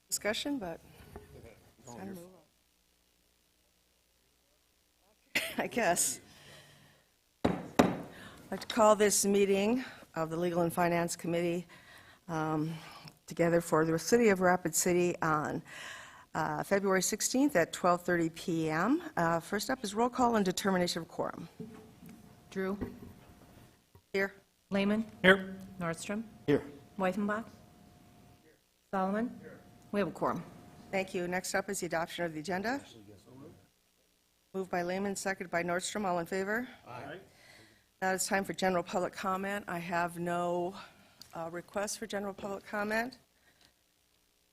Discussion, but it's time to move on. I guess. I'd like to call this meeting of the Legal and Finance Committee together for the City of Rapid City on February 16th at 12:30 p.m. First up is roll call and determination of quorum. Drew? Here. Lehman? Here. Nordstrom? Here. Weifenbach? Solomon? Here. We have a quorum. Thank you. Next up is the adoption of the agenda. Moved by Lehman, seconded by Nordstrom. All in favor? Aye. Now it's time for general public comment. I have no requests for general public comment,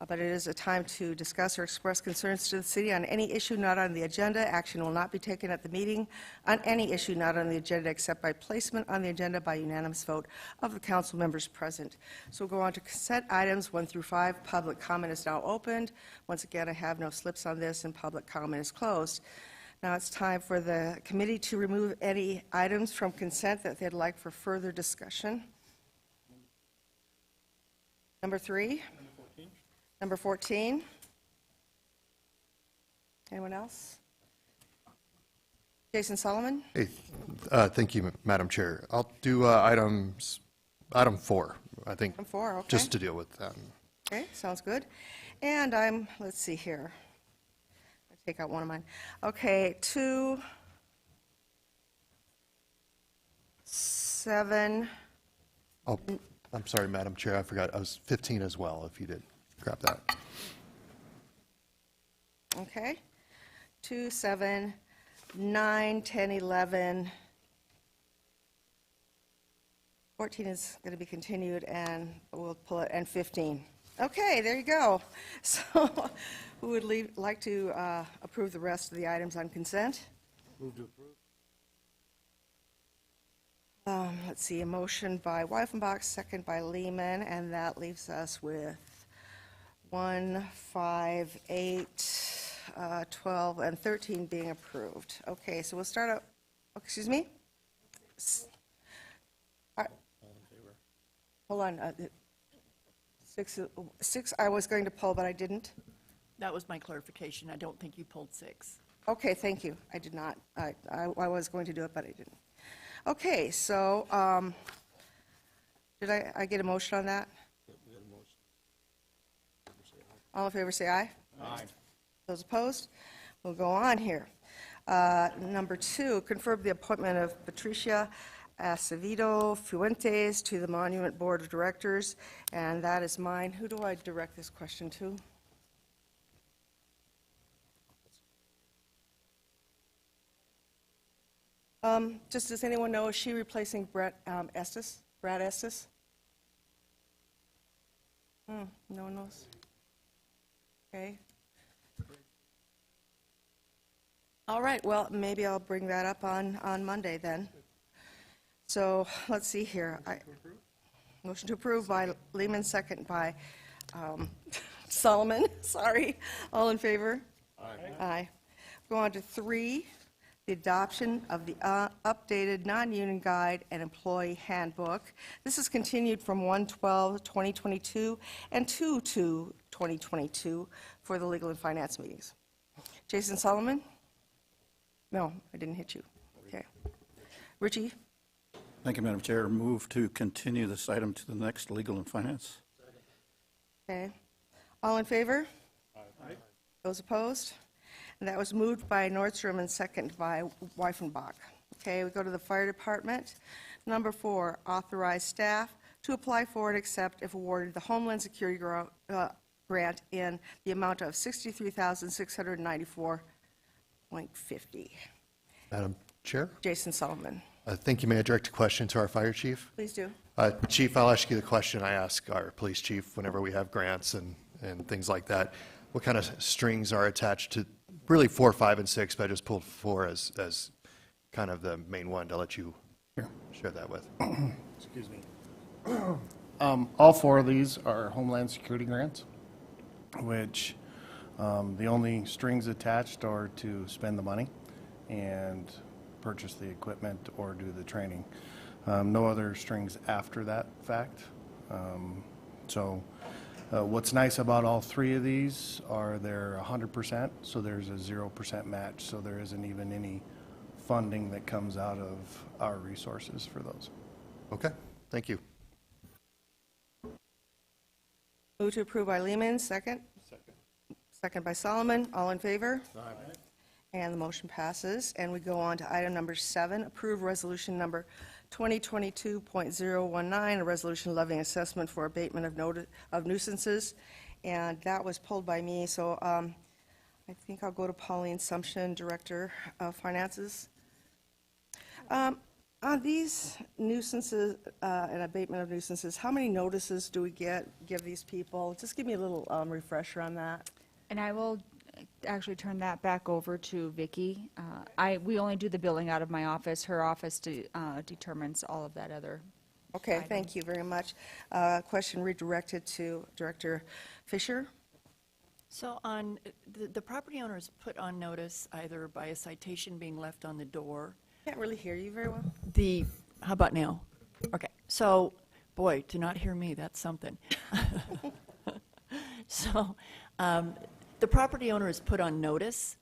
but it is a time to discuss or express concerns to the city on any issue not on the agenda. Action will not be taken at the meeting on any issue not on the agenda except by placement on the agenda by unanimous vote of the council members present. So we'll go on to consent items 1 through 5. Public comment is now opened. Once again, I have no slips on this, and public comment is closed. Now it's time for the committee to remove any items from consent that they'd like for further discussion. Number 3. Number 14. Anyone else? Jason Solomon? Hey, thank you, Madam Chair. I'll do item 4, I think. Item 4, okay. Just to deal with that. Okay, sounds good. And let's see here. I'll take out one of mine. Okay, 2, 7. Oh, I'm sorry, Madam Chair, I forgot. I was 15 as well, if you did grab that. Okay. 2, 7, 9, 10, 11. 14 is going to be continued, and we'll pull it, and 15. Okay, there you go. So who would like to approve the rest of the items on consent? Move to approve. Let's see, a motion by Weifenbach, second by Lehman, and that leaves us with 1, 5, 8, 12, and 13 being approved. Okay, so we'll start out, excuse me? Hold on. 6 I was going to pull, but I didn't. That was my clarification. I don't think you pulled 6. Okay, thank you. I did not. I was going to do it, but I didn't. Okay, so did I get a motion on that? All in favor say aye. Aye. Those opposed? We'll go on here. Number 2, confirm the appointment of Patricia Acevedo Fuentes to the Monument Board of Directors, and that is mine. Who do I direct this question to? Just does anyone know, is she replacing Brad Estes? No one knows? Okay. All right, well, maybe I'll bring that up on Monday then. So let's see here. Motion to approve by Lehman, second by Solomon. Sorry. All in favor? Aye. Aye. Go on to 3, the adoption of the updated non-union guide and employee handbook. This is continued from 1/12/2022 and 2/2/2022 for the legal and finance meetings. Jason Solomon? No, I didn't hit you. Okay. Richie? Thank you, Madam Chair. Move to continue this item to the next Legal and Finance. Okay. All in favor? Aye. Those opposed? And that was moved by Nordstrom and second by Weifenbach. Okay, we go to the fire department. Number 4, authorize staff to apply for and accept, if awarded, the Homeland Security grant in the amount of $63,694.50. Madam Chair? Jason Solomon. Thank you. May I direct a question to our fire chief? Please do. Chief, I'll ask you the question I ask our police chief whenever we have grants and things like that. What kind of strings are attached to, really 4, 5, and 6, but I just pulled 4 as kind of the main one to let you share that with. Excuse me. All 4 of these are Homeland Security grants, which the only strings attached are to spend the money and purchase the equipment or do the training. No other strings after that fact. What's nice about all 3 of these are they're 100%, so there's a 0% match, so there isn't even any funding that comes out of our resources for those. Okay, thank you. Move to approve by Lehman, second. Second by Solomon. All in favor? Aye. And the motion passes. And we go on to item number 7, approve resolution number 2022.019, a resolution levying assessment for abatement of nuisances. And that was pulled by me, so I think I'll go to Pauline Sumption, Director of Finances. On these nuisances and abatement of nuisances, how many notices do we give these people? Just give me a little refresher on that. And I will actually turn that back over to Vicki. We only do the billing out of my office. Her office determines all of that other. Okay, thank you very much. Question redirected to Director Fisher. So on, the property owners put on notice either by a citation being left on the door. Can't really hear you very well. How about now? Okay, so, boy, to not hear me, that's something. So, the property owner is put on notice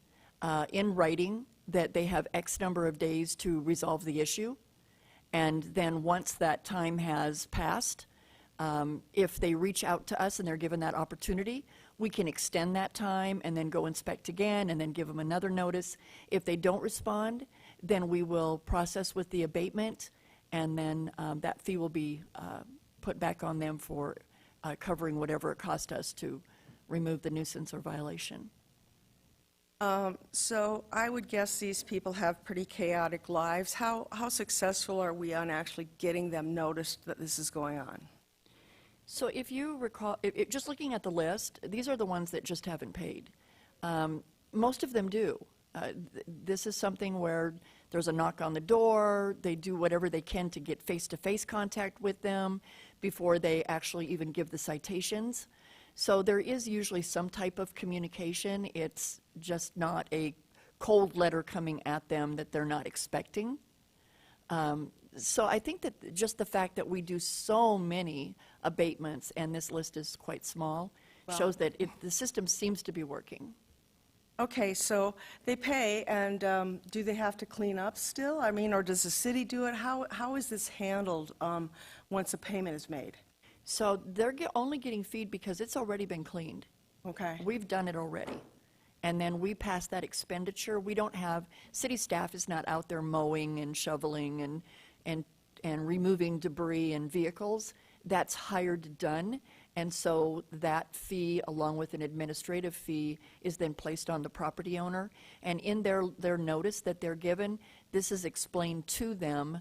in writing that they have X number of days to resolve the issue. And then once that time has passed, if they reach out to us and they're given that opportunity, we can extend that time and then go inspect again and then give them another notice. If they don't respond, then we will process with the abatement, and then that fee will be put back on them for covering whatever it cost us to remove the nuisance or violation. So I would guess these people have pretty chaotic lives. How successful are we on actually getting them noticed that this is going on? So if you recall, just looking at the list, these are the ones that just haven't paid. Most of them do. This is something where there's a knock on the door, they do whatever they can to get face-to-face contact with them before they actually even give the citations. So there is usually some type of communication. It's just not a cold letter coming at them that they're not expecting. So I think that just the fact that we do so many abatements, and this list is quite small, shows that the system seems to be working. Okay, so they pay, and do they have to clean up still? I mean, or does the city do it? How is this handled once a payment is made? So they're only getting feed because it's already been cleaned. Okay. We've done it already. And then we pass that expenditure. We don't have, city staff is not out there mowing and shoveling and removing debris and vehicles. That's hired done. And so that fee, along with an administrative fee, is then placed on the property owner. And in their notice that they're given, this is explained to them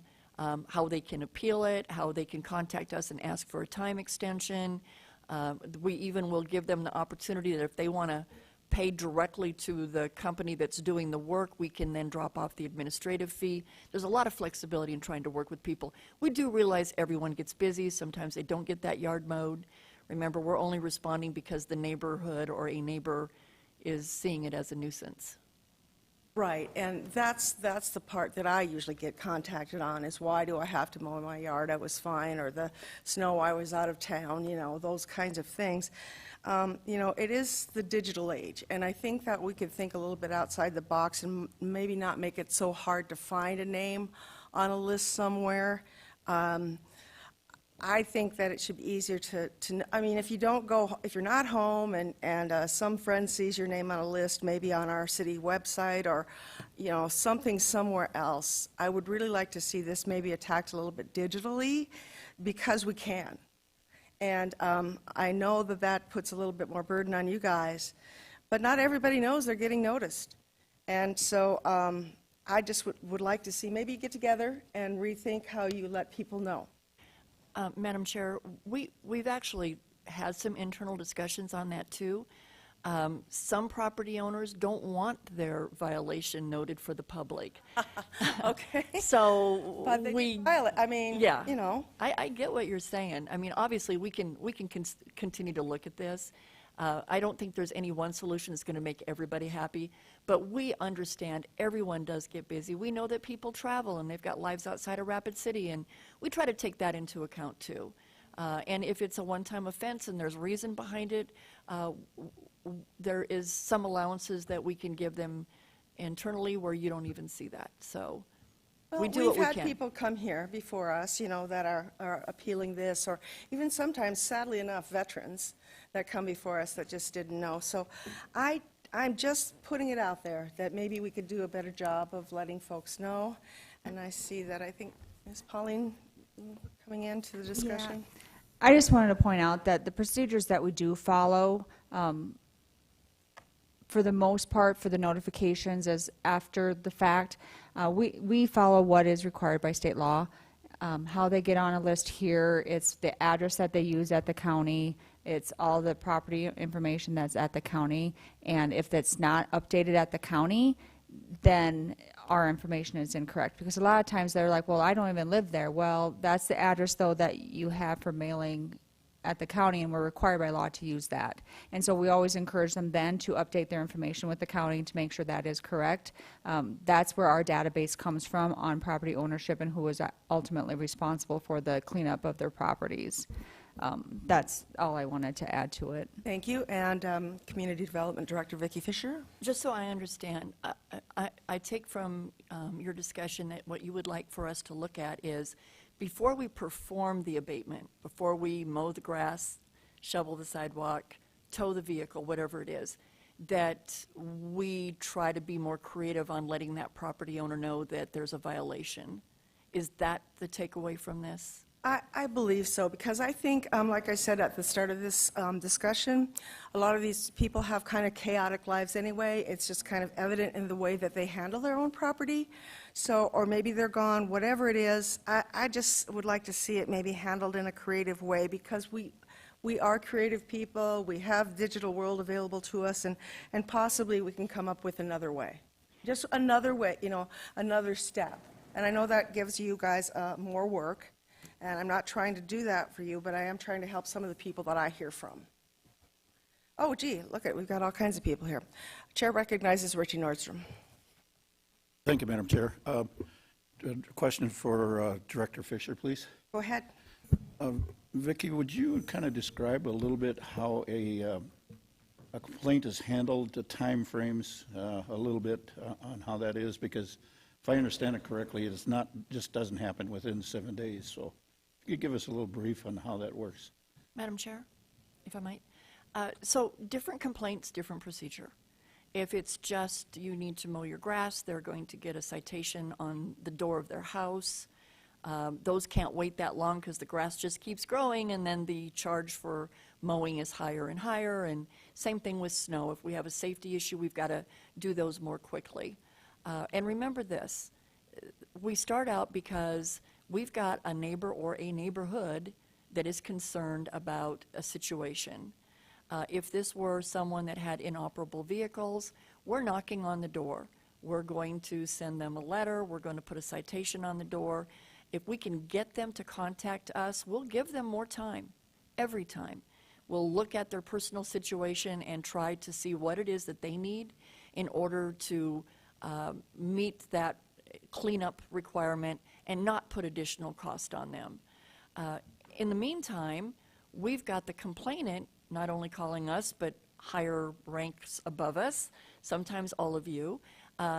how they can appeal it, how they can contact us and ask for a time extension. We even will give them the opportunity that if they want to pay directly to the company that's doing the work, we can then drop off the administrative fee. There's a lot of flexibility in trying to work with people. We do realize everyone gets busy. Sometimes they don't get that yard mowed. Remember, we're only responding because the neighborhood or a neighbor is seeing it as a nuisance. Right, and that's the part that I usually get contacted on, is why do I have to mow my yard? I was fine, or the snow, I was out of town, you know, those kinds of things. You know, it is the digital age, and I think that we could think a little bit outside the box and maybe not make it so hard to find a name on a list somewhere. I think that it should be easier to I mean, if you're not home and some friend sees your name on a list, maybe on our city website or, you know, something somewhere else, I would really like to see this maybe attacked a little bit digitally, because we can. And I know that puts a little bit more burden on you guys, but not everybody knows they're getting noticed. And so I just would like to see, maybe get together and rethink how you let people know. Madam Chair, we've actually had some internal discussions on that, too. Some property owners don't want their violation noted for the public. Okay. So But they we, can file it. I mean, yeah. you know. I get what you're saying. I mean, obviously, we can continue to look at this. I don't think there's any one solution that's going to make everybody happy, but we understand everyone does get busy. We know that people travel and they've got lives outside of Rapid City, and we try to take that into account, too. And if it's a one-time offense and there's reason behind it, there is some allowances that we can give them internally where you don't even see that. So we do what we We've had can. people come here before us, you know, that are appealing this, or even sometimes, sadly enough, veterans that come before us that just didn't know. So I'm just putting it out there that maybe we could do a better job of letting folks know. And I see that, I think, Ms. Pauline coming into the discussion. I just wanted to point out that the procedures that we do follow, for the most part, for the notifications as after the fact, we follow what is required by state law. How they get on a list here, it's the address that they use at the county, it's all the property information that's at the county, and if that's not updated at the county, then our information is incorrect. Because a lot of times they're like, well, I don't even live there. Well, that's the address, though, that you have for mailing at the county, and we're required by law to use that. And so we always encourage them then to update their information with the county to make sure that is correct. That's where our database comes from on property ownership and who is ultimately responsible for the cleanup of their properties. That's all I wanted to add to it. Thank you. And Community Development Director Vicki Fisher. Just so I understand, I take from your discussion that what you would like for us to look at is, before we perform the abatement, before we mow the grass, shovel the sidewalk, tow the vehicle, whatever it is, that we try to be more creative on letting that property owner know that there's a violation. Is that the takeaway from this? I believe so, because I think, like I said at the start of this discussion, a lot of these people have kind of chaotic lives anyway. It's just kind of evident in the way that they handle their own property. So, or maybe they're gone, whatever it is. I just would like to see it maybe handled in a creative way, because we are creative people. We have digital world available to us, and possibly we can come up with another way. Just another way, you know, another step. And I know that gives you guys more work. And I'm not trying to do that for you, but I am trying to help some of the people that I hear from. Oh, gee, look at, we've got all kinds of people here. Chair recognizes Richie Nordstrom. Thank you, Madam Chair. A question for Director Fisher, please. Go ahead. Vicki, would you kind of describe a little bit how a complaint is handled, the time frames, a little bit on how that is? Because if I understand it correctly, it's not, just doesn't happen within 7 days. So if you could give us a little brief on how that works. Madam Chair, if I might. So different complaints, different procedure. If it's just you need to mow your grass, they're going to get a citation on the door of their house. Those can't wait that long because the grass just keeps growing, and then the charge for mowing is higher and higher. And same thing with snow. If we have a safety issue, we've got to do those more quickly. And remember this, we start out because we've got a neighbor or a neighborhood that is concerned about a situation. If this were someone that had inoperable vehicles, we're knocking on the door. We're going to send them a letter. We're going to put a citation on the door. If we can get them to contact us, we'll give them more time, every time. We'll look at their personal situation and try to see what it is that they need in order to meet that cleanup requirement and not put additional cost on them. In the meantime, we've got the complainant not only calling us, but higher ranks above us, sometimes all of you,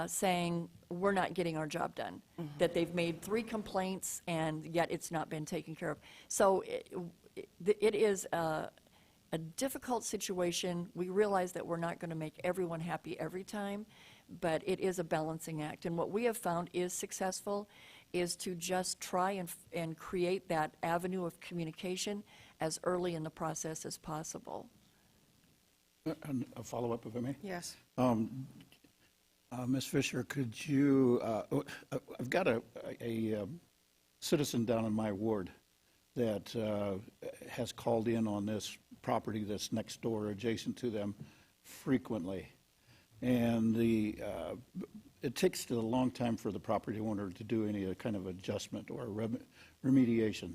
saying we're not getting our job done, that they've made 3 complaints and yet it's not been taken care of. So it is a difficult situation. We realize that we're not going to make everyone happy every time, but it is a balancing act. And what we have found is successful is to just try and create that avenue of communication as early in the process as possible. And a follow-up, if I may. Yes. Ms. Fisher, could you, I've got a citizen down in my ward that has called in on this property that's next door, adjacent to them, frequently. And it takes a long time for the property owner to do any kind of adjustment or remediation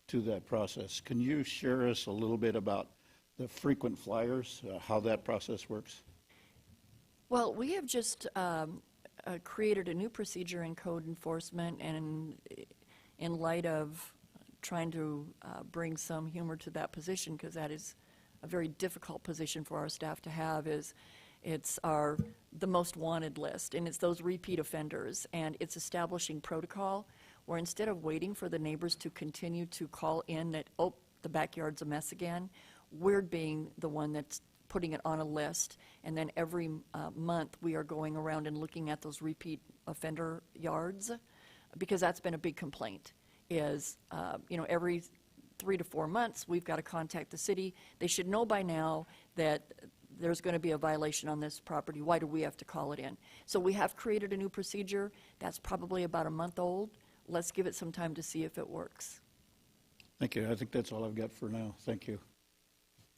to that process. Can you share us a little bit about the frequent flyers, how that process works? Well, we have just created a new procedure in code enforcement, and in light of trying to bring some humor to that position, because that is a very difficult position for our staff to have, is it's the most wanted list, and it's those repeat offenders, and it's establishing protocol where instead of waiting for the neighbors to continue to call in that, oh, the backyard's a mess again, we're being the one that's putting it on a list, and then every month we are going around and looking at those repeat offender yards, because that's been a big complaint, is, every 3 to 4 months, we've got to contact the city. They should know by now that there's going to be a violation on this property. Why do we have to call it in? So we have created a new procedure that's probably about a month old. Let's give it some time to see if it works. Thank you. I think that's all I've got for now. Thank you.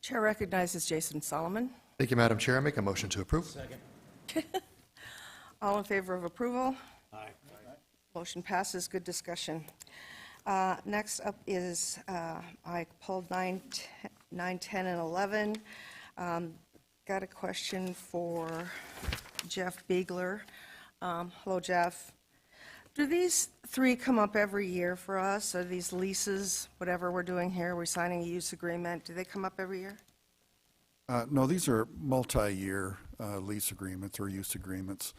Chair recognizes Jason Solomon. Thank you, Madam Chair. I make a motion to approve. All in favor of approval? Aye. Motion passes. Good discussion. Next up is, I pulled 9, 10, and 11. Got a question for Jeff Beegler. Hello, Jeff. Do these 3 come up every year for us? Are these leases, whatever we're doing here, we're signing a use agreement, do they come up every year? No, these are multi-year lease agreements or use agreements.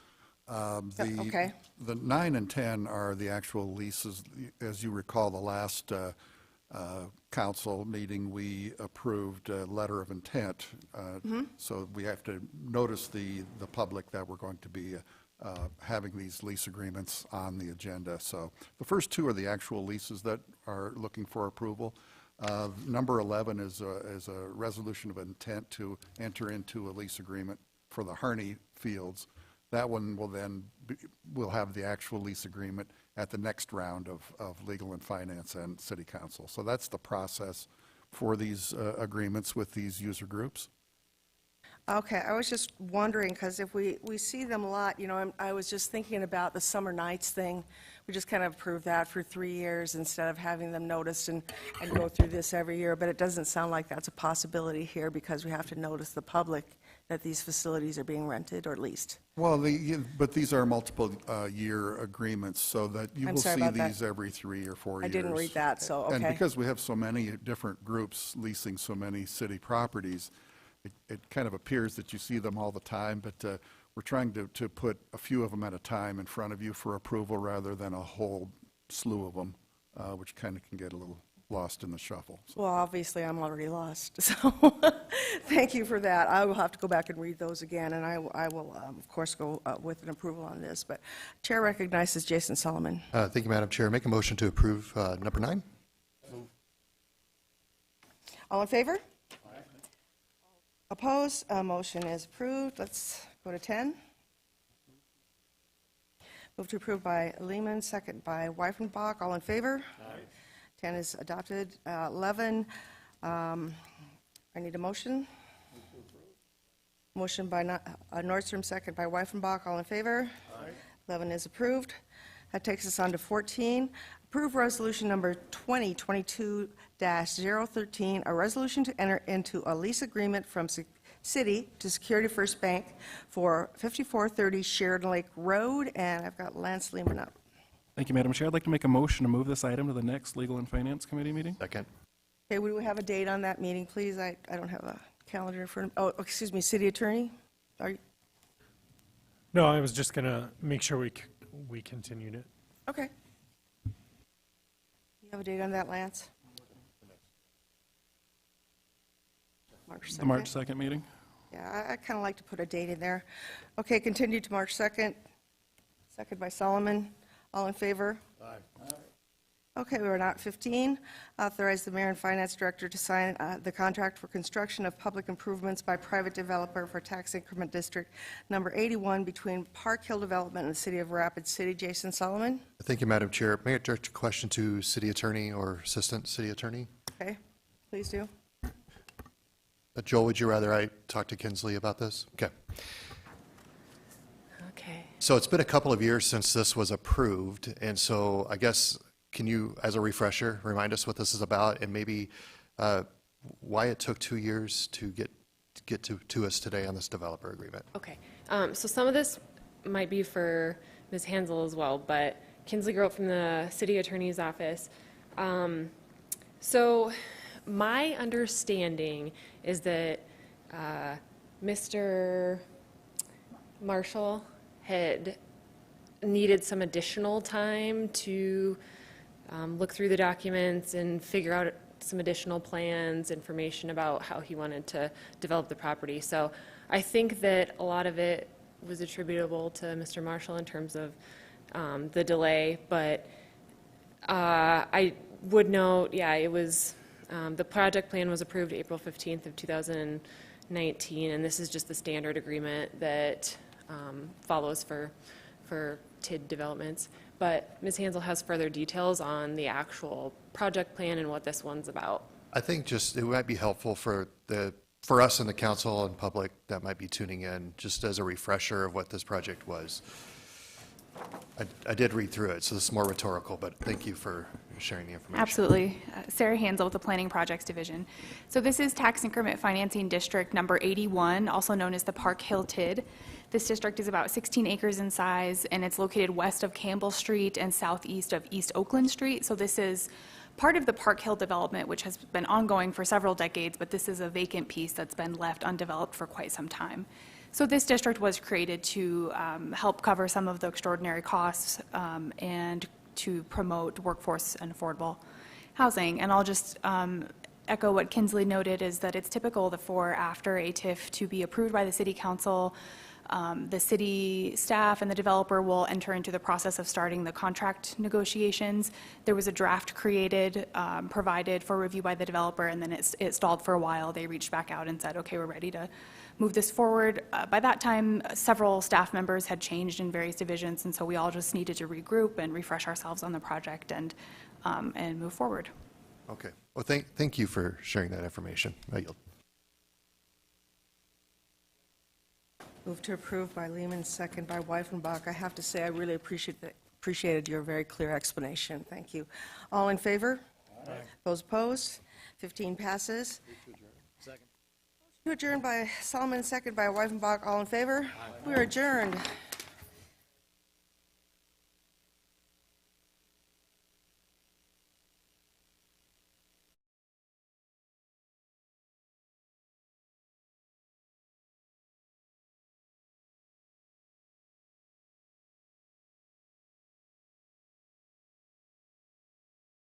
Okay. The 9 and 10 are the actual leases. As you recall, the last council meeting, we approved a letter of intent. So we have to notice the public that we're going to be having these lease agreements on the agenda. So the first 2 are the actual leases that are looking for approval. Number 11 is a resolution of intent to enter into a lease agreement for the Harney Fields. That one will then we'll have the actual lease agreement at the next round of Legal and Finance and City Council. So that's the process for these agreements with these user groups. Okay, I was just wondering, because if we see them a lot, I was just thinking about the summer nights thing. We just kind of approved that for 3 years instead of having them noticed and go through this every year, but it doesn't sound like that's a possibility here because we have to notice the public that these facilities are being rented or leased. Well, but these are multiple year agreements, so that you I'm will sorry see about that. these every 3 or 4 years. I didn't read that, so, okay. And because we have so many different groups leasing so many city properties, it kind of appears that you see them all the time, but we're trying to put a few of them at a time in front of you for approval rather than a whole slew of them, which kind of can get a little lost in the shuffle. So. Well, obviously, I'm already lost, so thank you for that. I will have to go back and read those again, and I will, of course, go with an approval on this. But Chair recognizes Jason Solomon. Thank you, Madam Chair. Make a motion to approve number 9. All in favor? Opposed? Motion is approved. Let's go to 10. Move to approve by Lehman, second by Weifenbach. All in favor? Aye. 10 is adopted. 11, I need a motion. Motion by Nordstrom, second by Weifenbach. All in favor? Aye. 11 is approved. That takes us on to 14. Approve resolution number 2022-013, a resolution to enter into a lease agreement from City to Security First Bank for 5430 Sheridan Lake Road, and I've got Lance Lehman up. Thank you, Madam Chair. I'd like to make a motion to move this item to the next Legal and Finance Committee meeting. Second. Okay, would we have a date on that meeting, please? I don't have a calendar in front of me. Oh, excuse me, City Attorney? Are you? No, I was just going to make sure we continued it. Okay. You have a date on that, Lance? March 2nd? The March 2nd meeting. Yeah, I kind of like to put a date in there. Okay, continue to March 2nd. Second by Solomon. All in favor? Aye. Okay, we're at 15. Authorize the mayor and finance director to sign the contract for construction of public improvements by private developer for tax increment district number 81 between Park Hill Development and the city of Rapid City. Jason Solomon? Thank you, Madam Chair. May I direct a question to city attorney or assistant city attorney? Okay, please do. Joel, would you rather I talk to Kinsley about this? Okay. Okay. So it's been a couple of years since this was approved, and so I guess, can you, as a refresher, remind us what this is about and maybe why it took 2 years to get to us today on this developer agreement? Okay. So some of this might be for Ms. Hansel as well, but Kinsley Grote from the city attorney's office. So my understanding is that Mr. Marshall had needed some additional time to look through the documents and figure out some additional plans, information about how he wanted to develop the property. So I think that a lot of it was attributable to Mr. Marshall in terms of the delay, but I would note, yeah, it was, the project plan was approved April 15th of 2019, and this is just the standard agreement that follows for TID developments. But Ms. Hansel has further details on the actual project plan and what this one's about. I think just it might be helpful for us and the council and public that might be tuning in, just as a refresher of what this project was. I did read through it, so this is more rhetorical, but thank you for sharing the information. Absolutely. Sarah Hansel with the Planning Projects Division. So this is Tax Increment Financing District number 81, also known as the Park Hill TID. This district is about 16 acres in size, and it's located west of Campbell Street and southeast of East Oakland Street. So this is part of the Park Hill development, which has been ongoing for several decades, but this is a vacant piece that's been left undeveloped for quite some time. So this district was created to help cover some of the extraordinary costs and to promote workforce and affordable housing. And I'll just echo what Kinsley noted, is that it's typical for after a TIF to be approved by the city council. The city staff and the developer will enter into the process of starting the contract negotiations. There was a draft created, provided for review by the developer, and then it stalled for a while. They reached back out and said, okay, we're ready to move this forward. By that time, several staff members had changed in various divisions, and so we all just needed to regroup and refresh ourselves on the project and move forward. Okay. Well, thank you for sharing that information. I yield. Move to approve by Lehman, second by Weifenbach. I have to say, I really appreciated your very clear explanation. Thank you. All in favor? Aye. Those opposed? 15 passes. Second. To adjourn by Solomon, second by Weifenbach. All in favor? Aye. We are adjourned.